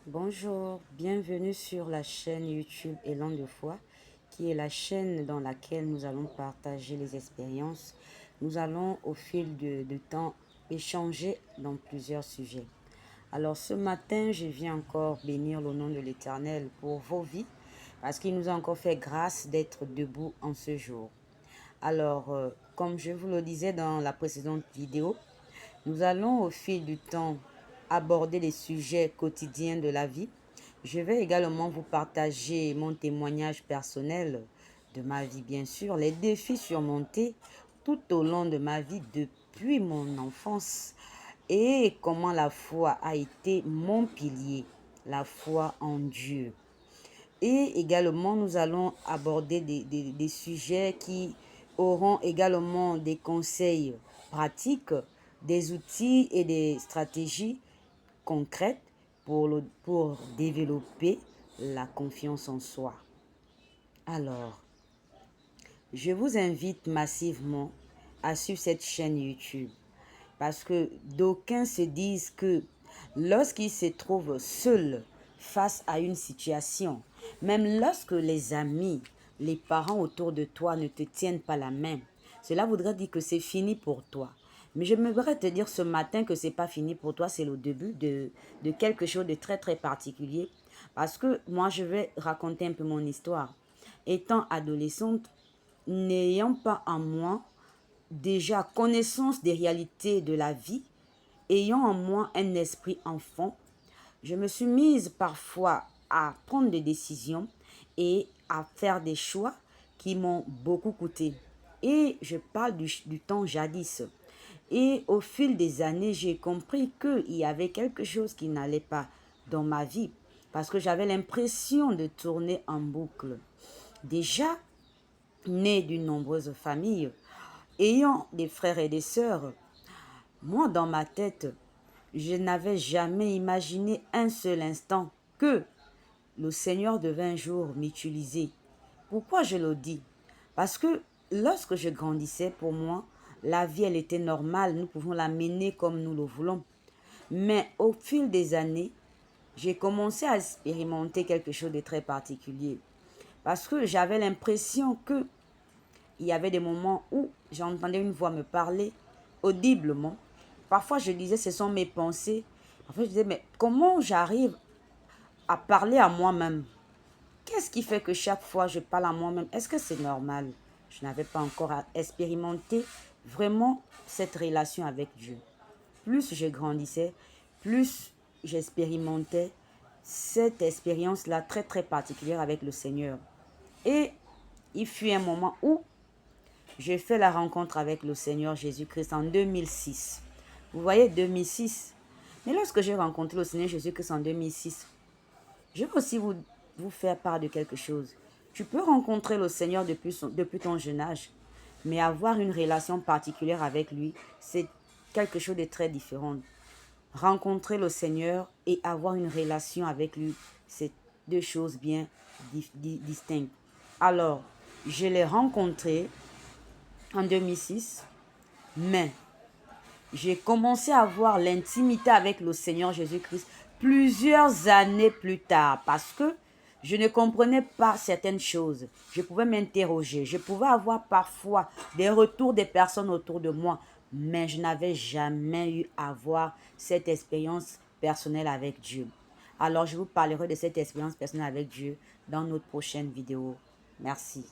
Bonjour, bienvenue sur la chaîne YouTube Élan de foi, qui est la chaîne dans laquelle nous allons partager les expériences. Nous allons au fil de temps échanger dans plusieurs sujets. Alors ce matin, je viens encore bénir le nom de l'Éternel pour vos vies, parce qu'il nous a encore fait grâce d'être debout en ce jour. Alors, comme je vous le disais dans la précédente vidéo, nous allons au fil du temps aborder les sujets quotidiens de la vie. Je vais également vous partager mon témoignage personnel de ma vie, bien sûr, les défis surmontés tout au long de ma vie depuis mon enfance et comment la foi a été mon pilier, la foi en Dieu. Et également, nous allons aborder des sujets qui auront également des conseils pratiques, des outils et des stratégies concrètes pour développer la confiance en soi. Alors, je vous invite massivement à suivre cette chaîne YouTube parce que d'aucuns se disent que lorsqu'ils se trouvent seuls face à une situation, même lorsque les amis, les parents autour de toi ne te tiennent pas la main, cela voudrait dire que c'est fini pour toi. Mais je voudrais te dire ce matin que c'est pas fini pour toi, c'est le début de quelque chose de très très particulier. Parce que moi, je vais raconter un peu mon histoire. Étant adolescente, n'ayant pas en moi déjà connaissance des réalités de la vie, ayant en moi un esprit enfant, je me suis mise parfois à prendre des décisions et à faire des choix qui m'ont beaucoup coûté. Et je parle du temps jadis. Et au fil des années, j'ai compris qu'il y avait quelque chose qui n'allait pas dans ma vie parce que j'avais l'impression de tourner en boucle. Déjà, née d'une nombreuse famille, ayant des frères et des sœurs, moi dans ma tête, je n'avais jamais imaginé un seul instant que le Seigneur devait un jour m'utiliser. Pourquoi je le dis? Parce que lorsque je grandissais, pour moi, la vie, elle était normale. Nous pouvons la mener comme nous le voulons. Mais au fil des années, j'ai commencé à expérimenter quelque chose de très particulier. Parce que j'avais l'impression que il y avait des moments où j'entendais une voix me parler audiblement. Parfois, je disais, ce sont mes pensées. Parfois, je disais, mais comment j'arrive à parler à moi-même? Qu'est-ce qui fait que chaque fois je parle à moi-même? Est-ce que c'est normal? Je n'avais pas encore expérimenté vraiment cette relation avec Dieu. Plus je grandissais, plus j'expérimentais cette expérience-là très très particulière avec le Seigneur. Et il fut un moment où j'ai fait la rencontre avec le Seigneur Jésus-Christ en 2006. Vous voyez, 2006. Mais lorsque j'ai rencontré le Seigneur Jésus-Christ en 2006, je veux aussi vous faire part de quelque chose. Tu peux rencontrer le Seigneur depuis ton jeune âge, mais avoir une relation particulière avec lui, c'est quelque chose de très différent. Rencontrer le Seigneur et avoir une relation avec lui, c'est deux choses bien distinctes. Alors, je l'ai rencontré en 2006, mais j'ai commencé à avoir l'intimité avec le Seigneur Jésus-Christ plusieurs années plus tard parce que je ne comprenais pas certaines choses. Je pouvais m'interroger, je pouvais avoir parfois des retours des personnes autour de moi, mais je n'avais jamais eu à avoir cette expérience personnelle avec Dieu. Alors, je vous parlerai de cette expérience personnelle avec Dieu dans notre prochaine vidéo. Merci.